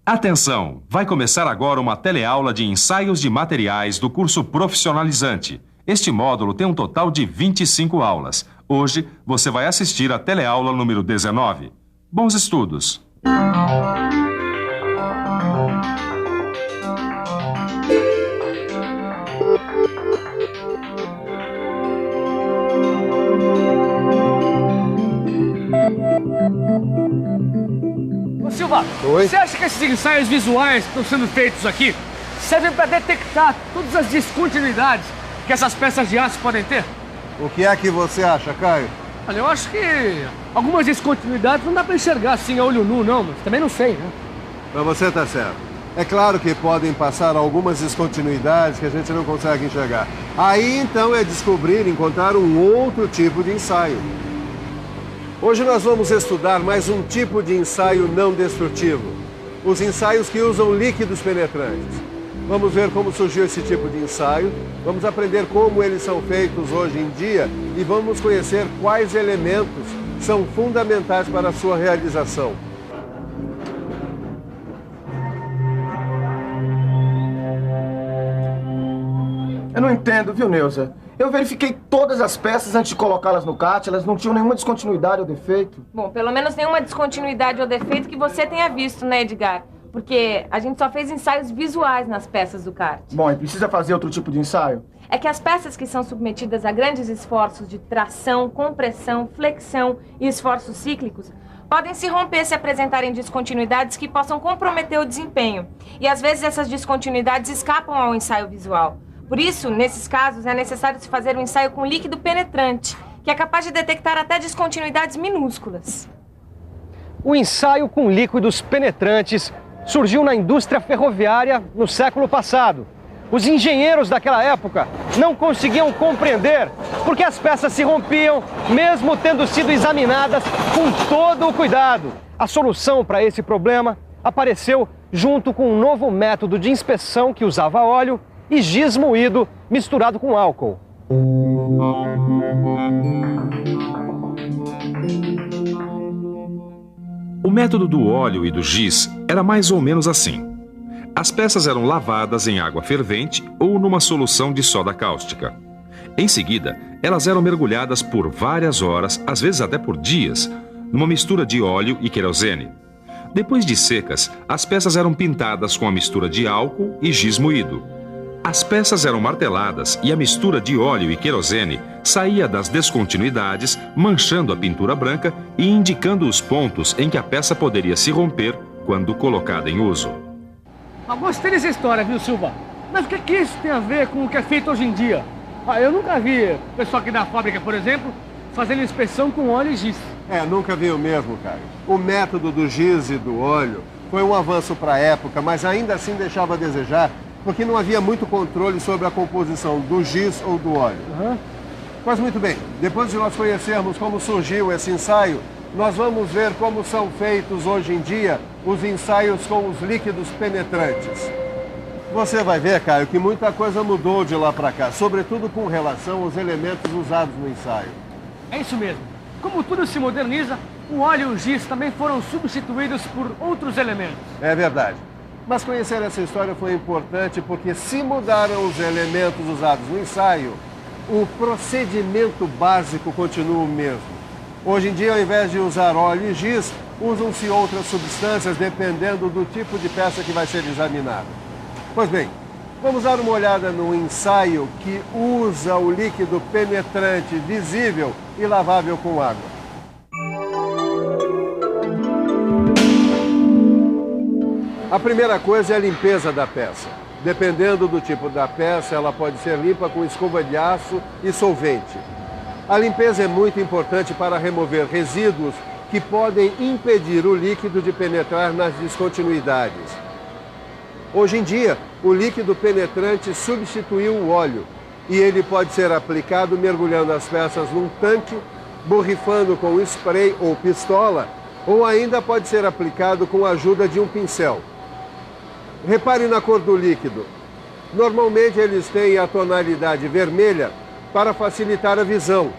Atenção! Vai começar agora uma teleaula de ensaios de materiais do curso profissionalizante. Este módulo tem um total de 25 aulas. Hoje, você vai assistir a teleaula número 19. Bons estudos! Ô Silva, Oi? você acha que esses ensaios visuais que estão sendo feitos aqui servem para detectar todas as descontinuidades que essas peças de aço podem ter? O que é que você acha, Caio? Olha, eu acho que algumas descontinuidades não dá para enxergar assim a olho nu, não, mas também não sei, né? Mas você tá certo. É claro que podem passar algumas descontinuidades que a gente não consegue enxergar. Aí, então, é descobrir, encontrar um outro tipo de ensaio. Hoje nós vamos estudar mais um tipo de ensaio não destrutivo. Os ensaios que usam líquidos penetrantes. Vamos ver como surgiu esse tipo de ensaio, vamos aprender como eles são feitos hoje em dia e vamos conhecer quais elementos são fundamentais para a sua realização. Eu não entendo, viu, Neuza? Eu verifiquei todas as peças antes de colocá-las no kart, elas não tinham nenhuma descontinuidade ou defeito. Bom, pelo menos nenhuma descontinuidade ou defeito que você tenha visto, né, Edgar? Porque a gente só fez ensaios visuais nas peças do kart. Bom, e precisa fazer outro tipo de ensaio? É que as peças que são submetidas a grandes esforços de tração, compressão, flexão e esforços cíclicos podem se romper se apresentarem descontinuidades que possam comprometer o desempenho. E às vezes essas descontinuidades escapam ao ensaio visual. Por isso, nesses casos, é necessário se fazer um ensaio com líquido penetrante, que é capaz de detectar até descontinuidades minúsculas. O ensaio com líquidos penetrantes surgiu na indústria ferroviária no século passado. Os engenheiros daquela época não conseguiam compreender porque as peças se rompiam, mesmo tendo sido examinadas com todo o cuidado. A solução para esse problema apareceu junto com um novo método de inspeção que usava óleo e giz moído misturado com álcool. O método do óleo e do giz era mais ou menos assim. As peças eram lavadas em água fervente ou numa solução de soda cáustica. Em seguida, elas eram mergulhadas por várias horas, às vezes até por dias, numa mistura de óleo e querosene. Depois de secas, as peças eram pintadas com a mistura de álcool e giz moído. As peças eram marteladas e a mistura de óleo e querosene saía das descontinuidades, manchando a pintura branca e indicando os pontos em que a peça poderia se romper quando colocada em uso. Mas gostei dessa história, viu, Silva? Mas o que isso tem a ver com o que é feito hoje em dia? Eu nunca vi o pessoal aqui da fábrica, por exemplo, fazendo inspeção com óleo e giz. Nunca vi o mesmo, Caio. O método do giz e do óleo foi um avanço para a época, mas ainda assim deixava a desejar, porque não havia muito controle sobre a composição do giz ou do óleo. Mas muito bem, depois de nós conhecermos como surgiu esse ensaio, nós vamos ver como são feitos hoje em dia os ensaios com os líquidos penetrantes. Você vai ver, Caio, que muita coisa mudou de lá para cá, sobretudo com relação aos elementos usados no ensaio. É isso mesmo. Como tudo se moderniza, o óleo e o giz também foram substituídos por outros elementos. É verdade. Mas conhecer essa história foi importante porque se mudaram os elementos usados no ensaio, o procedimento básico continua o mesmo. Hoje em dia, ao invés de usar óleo e giz, usam-se outras substâncias dependendo do tipo de peça que vai ser examinada. Pois bem, vamos dar uma olhada no ensaio que usa o líquido penetrante visível e lavável com água. A primeira coisa é a limpeza da peça. Dependendo do tipo da peça, ela pode ser limpa com escova de aço e solvente. A limpeza é muito importante para remover resíduos que podem impedir o líquido de penetrar nas descontinuidades. Hoje em dia, o líquido penetrante substituiu o óleo e ele pode ser aplicado mergulhando as peças num tanque, borrifando com spray ou pistola, ou ainda pode ser aplicado com a ajuda de um pincel. Repare na cor do líquido. Normalmente eles têm a tonalidade vermelha para facilitar a visão.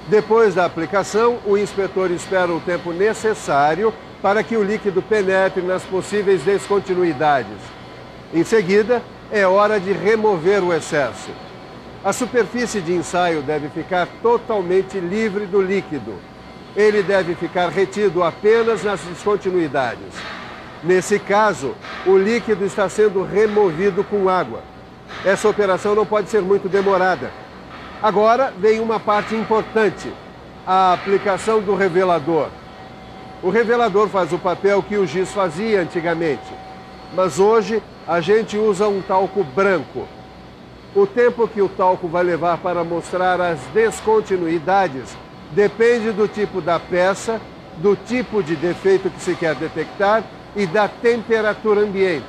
Depois da aplicação, o inspetor espera o tempo necessário para que o líquido penetre nas possíveis descontinuidades. Em seguida, é hora de remover o excesso. A superfície de ensaio deve ficar totalmente livre do líquido. Ele deve ficar retido apenas nas descontinuidades. Nesse caso, o líquido está sendo removido com água. Essa operação não pode ser muito demorada. Agora vem uma parte importante, a aplicação do revelador. O revelador faz o papel que o giz fazia antigamente, mas hoje a gente usa um talco branco. O tempo que o talco vai levar para mostrar as descontinuidades depende do tipo da peça, do tipo de defeito que se quer detectar e da temperatura ambiente.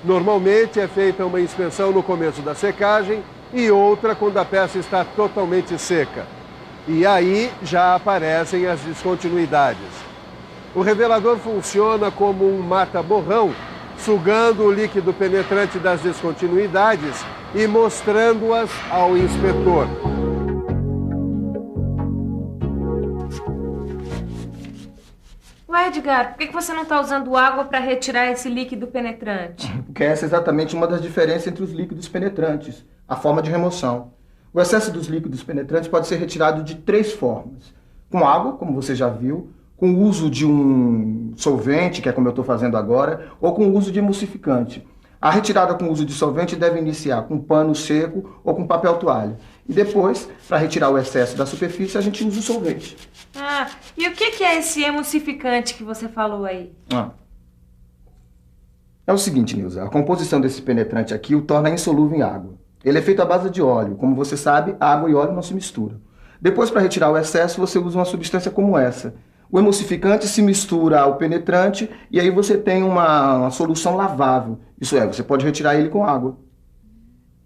Normalmente é feita uma inspeção no começo da secagem e outra quando a peça está totalmente seca. E aí já aparecem as descontinuidades. O revelador funciona como um mata-borrão, sugando o líquido penetrante das descontinuidades e mostrando-as ao inspetor. Ué, Edgar, por que você não está usando água para retirar esse líquido penetrante? Porque essa é exatamente uma das diferenças entre os líquidos penetrantes, a forma de remoção. O excesso dos líquidos penetrantes pode ser retirado de 3 formas. Com água, como você já viu, com o uso de um solvente, que é como eu estou fazendo agora, ou com o uso de emulsificante. A retirada com o uso de solvente deve iniciar com pano seco ou com papel toalha. E depois, para retirar o excesso da superfície, a gente usa o solvente. Ah, e o que é esse emulsificante que você falou aí? É o seguinte, Nilza, a composição desse penetrante aqui o torna insolúvel em água. Ele é feito à base de óleo. Como você sabe, água e óleo não se misturam. Depois, para retirar o excesso, você usa uma substância como essa. O emulsificante se mistura ao penetrante e aí você tem uma solução lavável. Isso é, você pode retirar ele com água.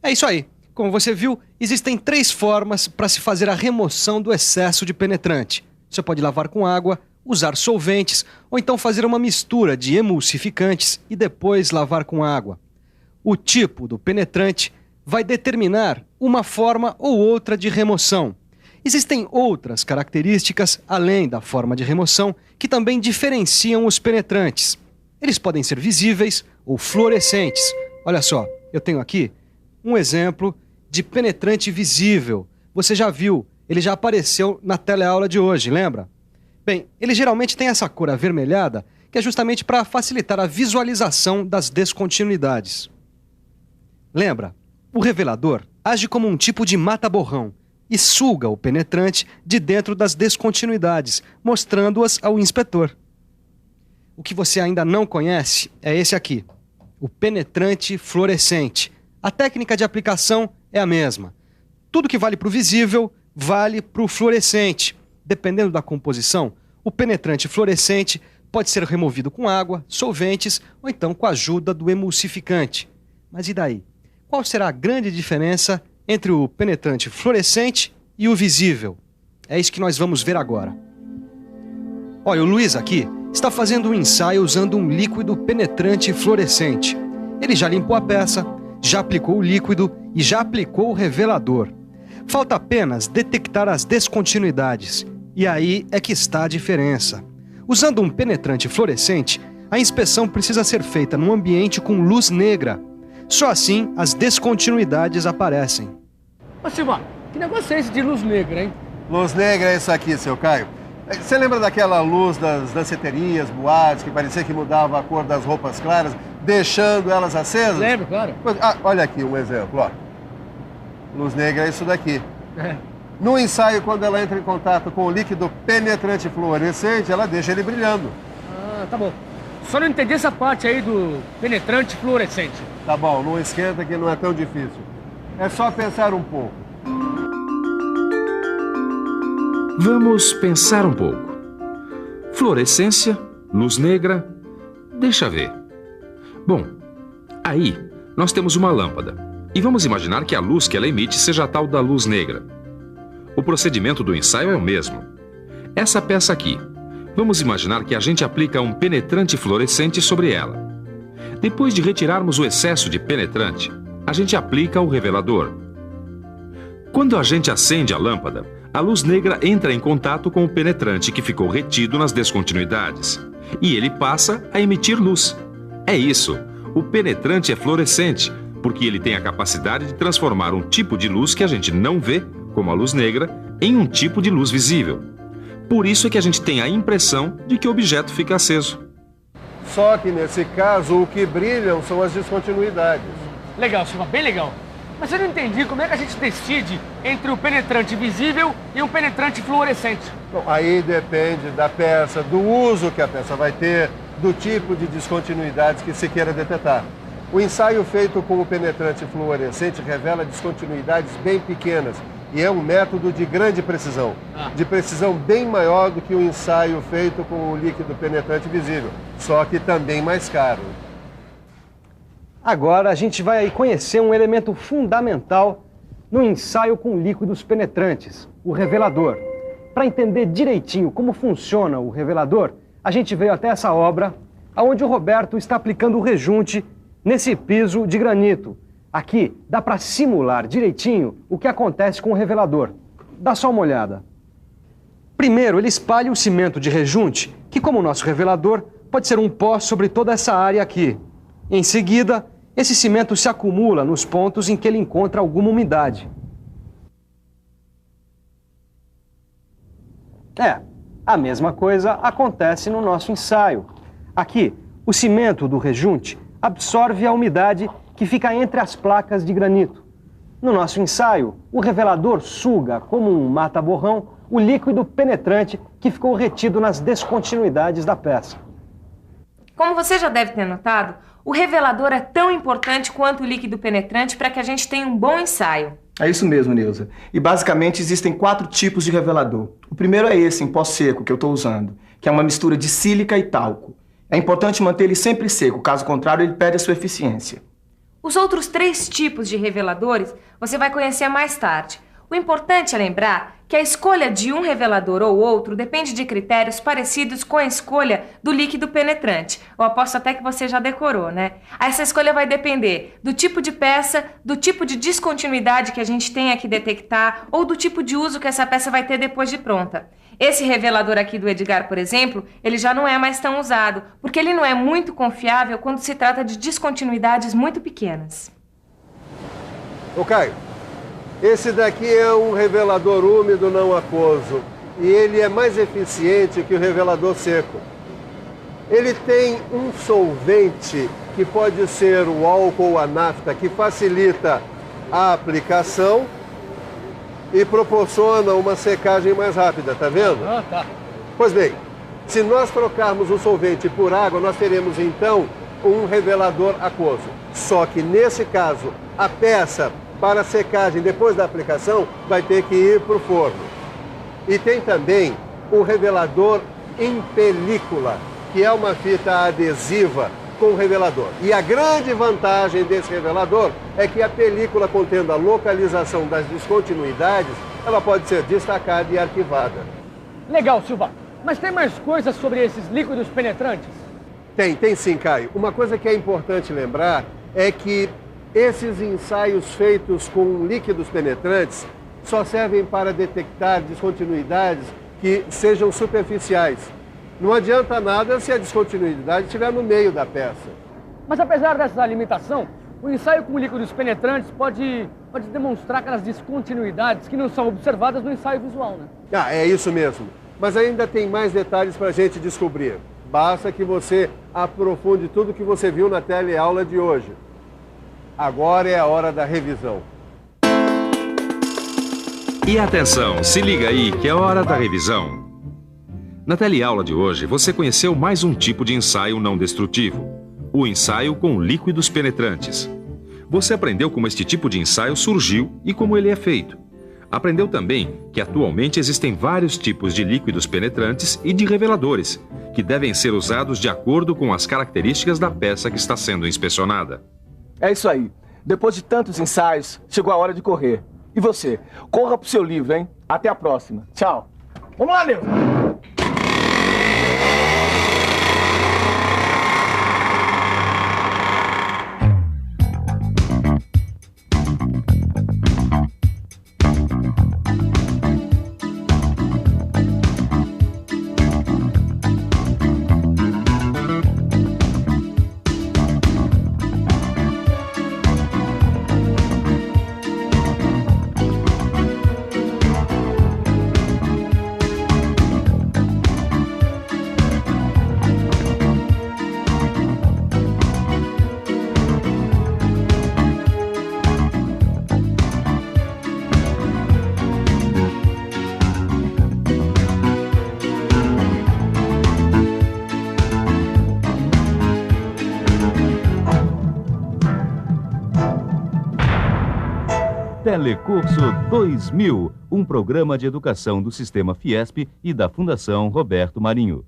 É isso aí. Como você viu, existem 3 formas para se fazer a remoção do excesso de penetrante. Você pode lavar com água, usar solventes ou então fazer uma mistura de emulsificantes e depois lavar com água. O tipo do penetrante vai determinar uma forma ou outra de remoção. Existem outras características, além da forma de remoção, que também diferenciam os penetrantes. Eles podem ser visíveis ou fluorescentes. Olha só, eu tenho aqui um exemplo de penetrante visível. Você já viu, ele já apareceu na teleaula de hoje, lembra? Bem, ele geralmente tem essa cor avermelhada, que é justamente para facilitar a visualização das descontinuidades. Lembra? O revelador age como um tipo de mata-borrão e suga o penetrante de dentro das descontinuidades, mostrando-as ao inspetor. O que você ainda não conhece é esse aqui, o penetrante fluorescente. A técnica de aplicação é a mesma. Tudo que vale para o visível, vale para o fluorescente. Dependendo da composição, o penetrante fluorescente pode ser removido com água, solventes ou então com a ajuda do emulsificante. Mas e daí? Qual será a grande diferença entre o penetrante fluorescente e o visível? É isso que nós vamos ver agora. Olha, o Luiz aqui está fazendo um ensaio usando um líquido penetrante fluorescente. Ele já limpou a peça, já aplicou o líquido e já aplicou o revelador. Falta apenas detectar as descontinuidades. E aí é que está a diferença. Usando um penetrante fluorescente, a inspeção precisa ser feita num ambiente com luz negra. Só assim as descontinuidades aparecem. Ô Silmar, que negócio é esse de luz negra, hein? Luz negra é isso aqui, seu Caio. Você lembra daquela luz das danceterias, boates, que parecia que mudava a cor das roupas claras, deixando elas acesas? Lembro, claro. Olha aqui um exemplo, ó. Luz negra é isso daqui. É. No ensaio, quando ela entra em contato com o líquido penetrante fluorescente, ela deixa ele brilhando. Ah, tá bom. Só não entendi essa parte aí do penetrante fluorescente. Tá bom, não esquenta que não é tão difícil. É só pensar um pouco. Vamos pensar um pouco. Fluorescência, luz negra, deixa ver. Bom, aí nós temos uma lâmpada. E vamos imaginar que a luz que ela emite seja a tal da luz negra. O procedimento do ensaio é o mesmo. Essa peça aqui, vamos imaginar que a gente aplica um penetrante fluorescente sobre ela. Depois de retirarmos o excesso de penetrante, a gente aplica o revelador. Quando a gente acende a lâmpada, a luz negra entra em contato com o penetrante que ficou retido nas descontinuidades. e ele passa a emitir luz. É isso, o penetrante é fluorescente, porque ele tem a capacidade de transformar um tipo de luz que a gente não vê, como a luz negra, em um tipo de luz visível. Por isso é que a gente tem a impressão de que o objeto fica aceso. Só que nesse caso, o que brilham são as descontinuidades. Legal, Silva, bem legal. Mas eu não entendi como é que a gente decide entre o penetrante visível e um penetrante fluorescente. Bom, aí depende da peça, do uso que a peça vai ter, do tipo de descontinuidades que se queira detectar. O ensaio feito com o penetrante fluorescente revela descontinuidades bem pequenas e é um método de grande precisão, de precisão bem maior do que o ensaio feito com o líquido penetrante visível, só que também mais caro. Agora a gente vai aí conhecer um elemento fundamental no ensaio com líquidos penetrantes, o revelador. Para entender direitinho como funciona o revelador, a gente veio até essa obra, onde o Roberto está aplicando o rejunte nesse piso de granito. Aqui dá para simular direitinho o que acontece com o revelador. Dá só uma olhada. Primeiro, ele espalha o cimento de rejunte, que como o nosso revelador, pode ser um pó sobre toda essa área aqui. Em seguida, esse cimento se acumula nos pontos em que ele encontra alguma umidade. A mesma coisa acontece no nosso ensaio. Aqui, o cimento do rejunte absorve a umidade que fica entre as placas de granito. No nosso ensaio, o revelador suga, como um mata-borrão, o líquido penetrante que ficou retido nas descontinuidades da peça. Como você já deve ter notado, o revelador é tão importante quanto o líquido penetrante para que a gente tenha um bom ensaio. É isso mesmo, Neuza. E basicamente existem 4 tipos de revelador. O primeiro é esse, em pó seco, que eu estou usando, que é uma mistura de sílica e talco. É importante manter ele sempre seco, caso contrário ele perde a sua eficiência. Os outros 3 tipos de reveladores você vai conhecer mais tarde. O importante é lembrar que a escolha de um revelador ou outro depende de critérios parecidos com a escolha do líquido penetrante. Eu aposto até que você já decorou, né? Essa escolha vai depender do tipo de peça, do tipo de descontinuidade que a gente tenha que detectar ou do tipo de uso que essa peça vai ter depois de pronta. Esse revelador aqui do Edgar, por exemplo, ele já não é mais tão usado, porque ele não é muito confiável quando se trata de descontinuidades muito pequenas. Ô Caio, esse daqui é um revelador úmido não aquoso e ele é mais eficiente que o revelador seco. Ele tem um solvente que pode ser o álcool ou a nafta, que facilita a aplicação e proporciona uma secagem mais rápida, tá vendo? Tá. Pois bem, se nós trocarmos o solvente por água, nós teremos então um revelador aquoso. Só que nesse caso, a peça para secagem depois da aplicação vai ter que ir para o forno. E tem também o revelador em película, que é uma fita adesiva com revelador. E a grande vantagem desse revelador é que a película, contendo a localização das descontinuidades, ela pode ser destacada e arquivada. Legal, Silva. Mas tem mais coisas sobre esses líquidos penetrantes? Tem sim, Caio. Uma coisa que é importante lembrar é que esses ensaios feitos com líquidos penetrantes só servem para detectar descontinuidades que sejam superficiais. Não adianta nada se a descontinuidade estiver no meio da peça. Mas apesar dessa limitação, o ensaio com líquidos penetrantes pode demonstrar aquelas descontinuidades que não são observadas no ensaio visual, né? É isso mesmo. Mas ainda tem mais detalhes para a gente descobrir. Basta que você aprofunde tudo que você viu na teleaula de hoje. Agora é a hora da revisão. E atenção, se liga aí que é hora da revisão. Na teleaula de hoje, você conheceu mais um tipo de ensaio não destrutivo, o ensaio com líquidos penetrantes. Você aprendeu como este tipo de ensaio surgiu e como ele é feito. Aprendeu também que atualmente existem vários tipos de líquidos penetrantes e de reveladores, que devem ser usados de acordo com as características da peça que está sendo inspecionada. É isso aí. Depois de tantos ensaios, chegou a hora de correr. E você? Corra pro seu livro, hein? Até a próxima. Tchau. Vamos lá, Neuza! Telecurso 2000, um programa de educação do Sistema Fiesp e da Fundação Roberto Marinho.